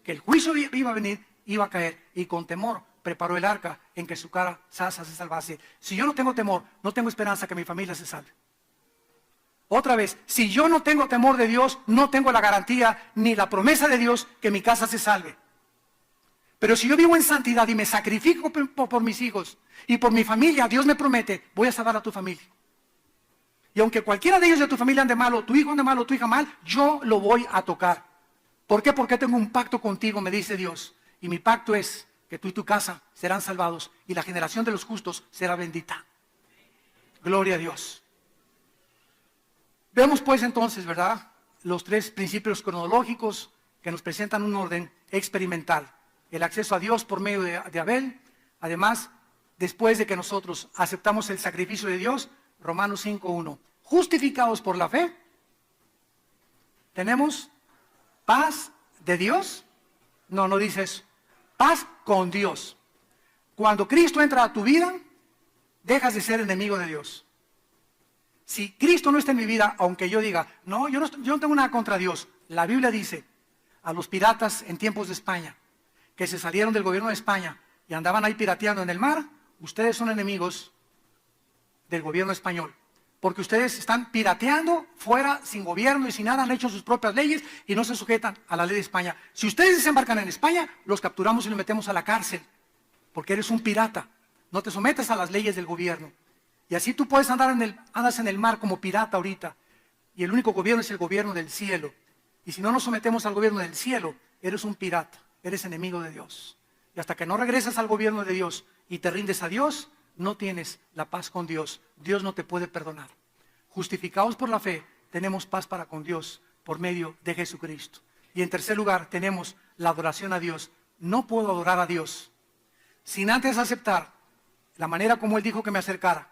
que el juicio iba a venir, iba a caer, y con temor preparó el arca en que su cara se salvase. Si yo no tengo temor, no tengo esperanza que mi familia se salve. Otra vez, si yo no tengo temor de Dios, no tengo la garantía ni la promesa de Dios que mi casa se salve. Pero si yo vivo en santidad y me sacrifico por mis hijos y por mi familia, Dios me promete, voy a salvar a tu familia. Y aunque cualquiera de ellos de tu familia ande mal, o tu hijo ande mal, o tu hija mal, yo lo voy a tocar. ¿Por qué? Porque tengo un pacto contigo, me dice Dios. Y mi pacto es que tú y tu casa serán salvados y la generación de los justos será bendita. Gloria a Dios. Vemos pues entonces, ¿verdad?, los tres principios cronológicos que nos presentan un orden experimental. El acceso a Dios por medio de Abel. Además, después de que nosotros aceptamos el sacrificio de Dios, Romanos 5:1. Justificados por la fe, tenemos paz de Dios. No, no dice eso. Paz con Dios. Cuando Cristo entra a tu vida, dejas de ser enemigo de Dios. Si Cristo no está en mi vida, aunque yo diga, no, yo no tengo nada contra Dios. La Biblia dice a los piratas en tiempos de España, que se salieron del gobierno de España y andaban ahí pirateando en el mar, ustedes son enemigos del gobierno español. Porque ustedes están pirateando fuera, sin gobierno y sin nada, han hecho sus propias leyes y no se sujetan a la ley de España. Si ustedes desembarcan en España, los capturamos y los metemos a la cárcel, porque eres un pirata. No te sometes a las leyes del gobierno. Y así tú puedes andas en el mar como pirata ahorita, y el único gobierno es el gobierno del cielo. Y si no nos sometemos al gobierno del cielo, eres un pirata, eres enemigo de Dios. Y hasta que no regresas al gobierno de Dios y te rindes a Dios, no tienes la paz con Dios. Dios no te puede perdonar. Justificados por la fe, tenemos paz para con Dios por medio de Jesucristo. Y en tercer lugar, tenemos la adoración a Dios. No puedo adorar a Dios sin antes aceptar la manera como Él dijo que me acercara.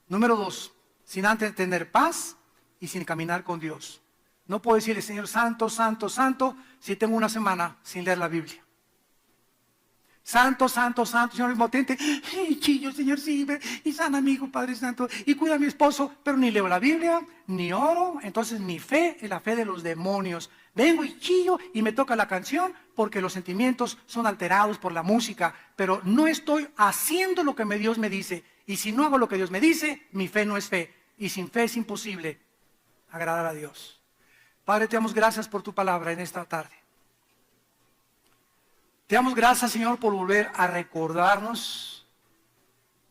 Número 2, sin antes tener paz y sin caminar con Dios. No puedo decirle, Señor, santo, santo, santo, si tengo una semana sin leer la Biblia. Santo, santo, santo, Señor omnipotente, chillo, Señor, sí, y sana a mi hijo, Padre Santo, y cuida a mi esposo, pero ni leo la Biblia, ni oro. Entonces mi fe es la fe de los demonios. Vengo y chillo y me toca la canción porque los sentimientos son alterados por la música, pero no estoy haciendo lo que Dios me dice. Y si no hago lo que Dios me dice, mi fe no es fe. Y sin fe es imposible agradar a Dios. Padre, te damos gracias por tu palabra en esta tarde. Te damos gracias, Señor, por volver a recordarnos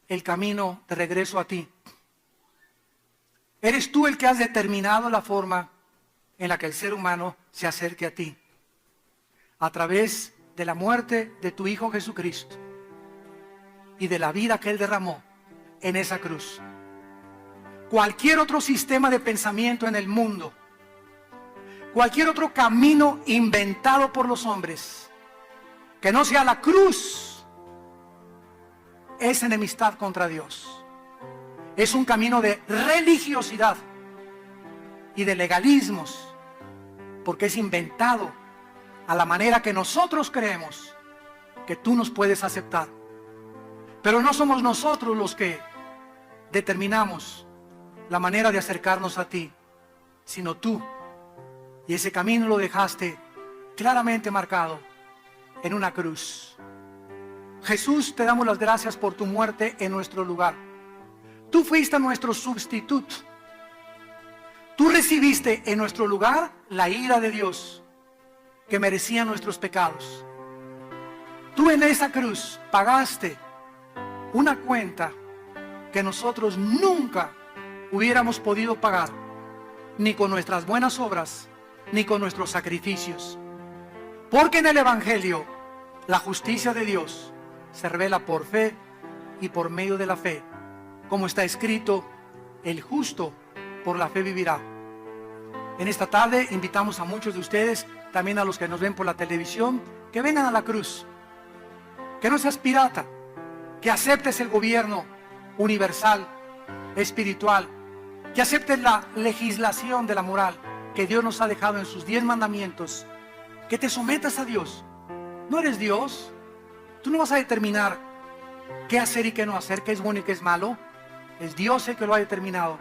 el camino de regreso a ti. Eres tú el que has determinado la forma en la que el ser humano se acerque a ti. A través de la muerte de tu Hijo Jesucristo y de la vida que Él derramó en esa cruz. Cualquier otro sistema de pensamiento en el mundo, cualquier otro camino inventado por los hombres, que no sea la cruz, es enemistad contra Dios. Es un camino de religiosidad y de legalismos, porque es inventado a la manera que nosotros creemos que tú nos puedes aceptar. Pero no somos nosotros los que determinamos la manera de acercarnos a ti, sino tú. Y ese camino lo dejaste claramente marcado en una cruz. Jesús, te damos las gracias por tu muerte en nuestro lugar. Tú fuiste nuestro sustituto. Tú recibiste en nuestro lugar la ira de Dios que merecía nuestros pecados. Tú en esa cruz pagaste una cuenta que nosotros nunca hubiéramos podido pagar, ni con nuestras buenas obras, ni con nuestros sacrificios. Porque en el Evangelio la justicia de Dios se revela por fe y por medio de la fe. Como está escrito, el justo por la fe vivirá. En esta tarde invitamos a muchos de ustedes, también a los que nos ven por la televisión, que vengan a la cruz. Que no seas pirata, que aceptes el gobierno universal, espiritual, que aceptes la legislación de la moral que Dios nos ha dejado en sus 10 mandamientos, que te sometas a Dios. No eres Dios, tú no vas a determinar qué hacer y qué no hacer, qué es bueno y qué es malo. Es Dios el que lo ha determinado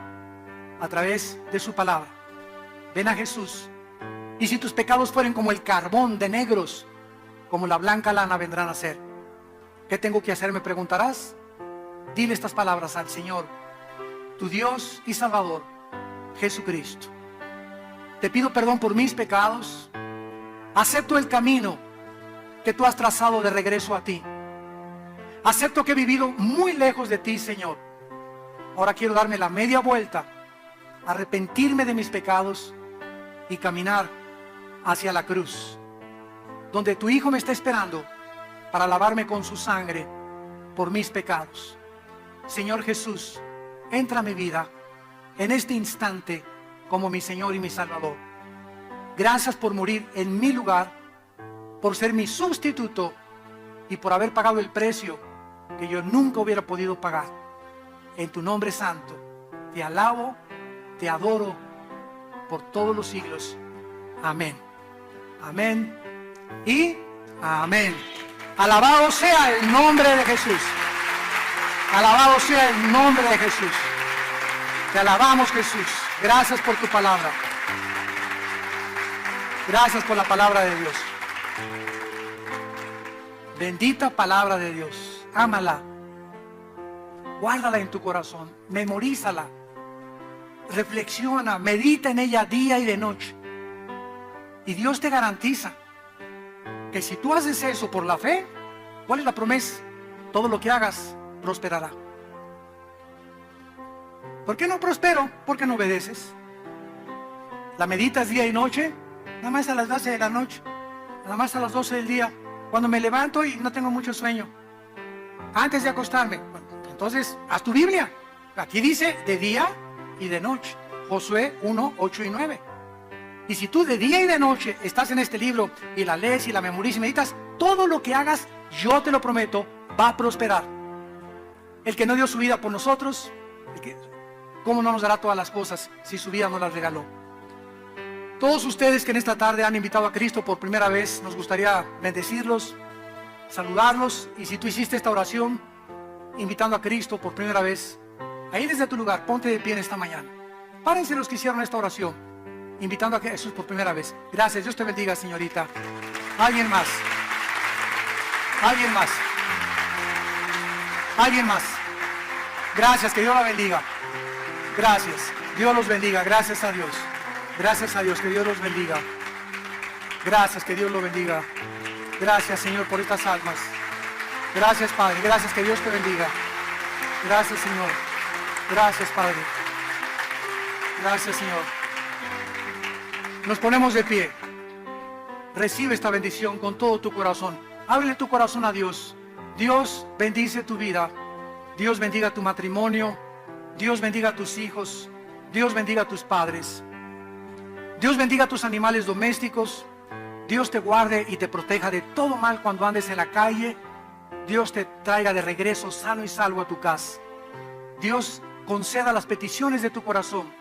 a través de su palabra. Ven a Jesús, y si tus pecados fueren como el carbón de negros, como la blanca lana vendrán a ser. ¿Qué tengo que hacer? Me preguntarás. Dile estas palabras al Señor, tu Dios y Salvador, Jesucristo. Te pido perdón por mis pecados. Acepto el camino que tú has trazado de regreso a ti. Acepto que he vivido muy lejos de ti, Señor. Ahora quiero darme la media vuelta, arrepentirme de mis pecados y caminar hacia la cruz, donde tu Hijo me está esperando para lavarme con su sangre por mis pecados. Señor Jesús, entra a mi vida en este instante como mi Señor y mi Salvador. Gracias por morir en mi lugar, por ser mi sustituto y por haber pagado el precio que yo nunca hubiera podido pagar. En tu nombre santo, te alabo, te adoro por todos los siglos. Amén. Amén y amén. Alabado sea el nombre de Jesús. Alabado sea el nombre de Jesús. Te alabamos, Jesús. Gracias por tu palabra. Gracias por la palabra de Dios. Bendita palabra de Dios. Ámala. Guárdala en tu corazón. Memorízala. Reflexiona. Medita en ella día y de noche. Y Dios te garantiza que si tú haces eso por la fe, ¿cuál es la promesa? Todo lo que hagas prosperará. ¿Por qué no prospero? Porque no obedeces. La meditas día y noche, nada más a las 12 de la noche, nada más a las 12 del día, cuando me levanto y no tengo mucho sueño, antes de acostarme. Entonces, haz tu Biblia. Aquí dice de día y de noche. Josué 1, 8 y 9. Y si tú de día y de noche estás en este libro y la lees y la memorizas y meditas, todo lo que hagas, yo te lo prometo, va a prosperar. El que no dio su vida por nosotros, ¿cómo no nos dará todas las cosas si su vida no las regaló? Todos ustedes que en esta tarde han invitado a Cristo por primera vez, nos gustaría bendecirlos, saludarlos. Y si tú hiciste esta oración invitando a Cristo por primera vez, ahí desde tu lugar, ponte de pie en esta mañana. Párense los que hicieron esta oración invitando a Jesús por primera vez. Gracias, Dios te bendiga, señorita. ¿Alguien más? ¿Alguien más? ¿Alguien más? Gracias, que Dios la bendiga. Gracias, Dios los bendiga. Gracias a Dios. Gracias a Dios, que Dios los bendiga. Gracias, que Dios lo bendiga. Gracias, Señor, por estas almas. Gracias, Padre. Gracias, que Dios te bendiga. Gracias, Señor. Gracias, Padre. Gracias, Señor. Nos ponemos de pie. Recibe esta bendición con todo tu corazón. Ábrele tu corazón a Dios. Dios bendice tu vida. Dios bendiga tu matrimonio. Dios bendiga a tus hijos. Dios bendiga a tus padres. Dios bendiga a tus animales domésticos. Dios te guarde y te proteja de todo mal cuando andes en la calle. Dios te traiga de regreso sano y salvo a tu casa. Dios conceda las peticiones de tu corazón.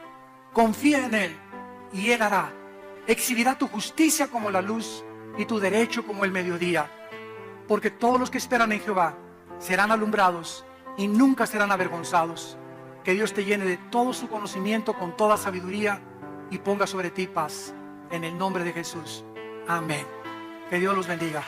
Confía en Él y Él hará. Exhibirá tu justicia como la luz y tu derecho como el mediodía. Porque todos los que esperan en Jehová serán alumbrados y nunca serán avergonzados. Que Dios te llene de todo su conocimiento con toda sabiduría y ponga sobre ti paz. En el nombre de Jesús. Amén. Que Dios los bendiga.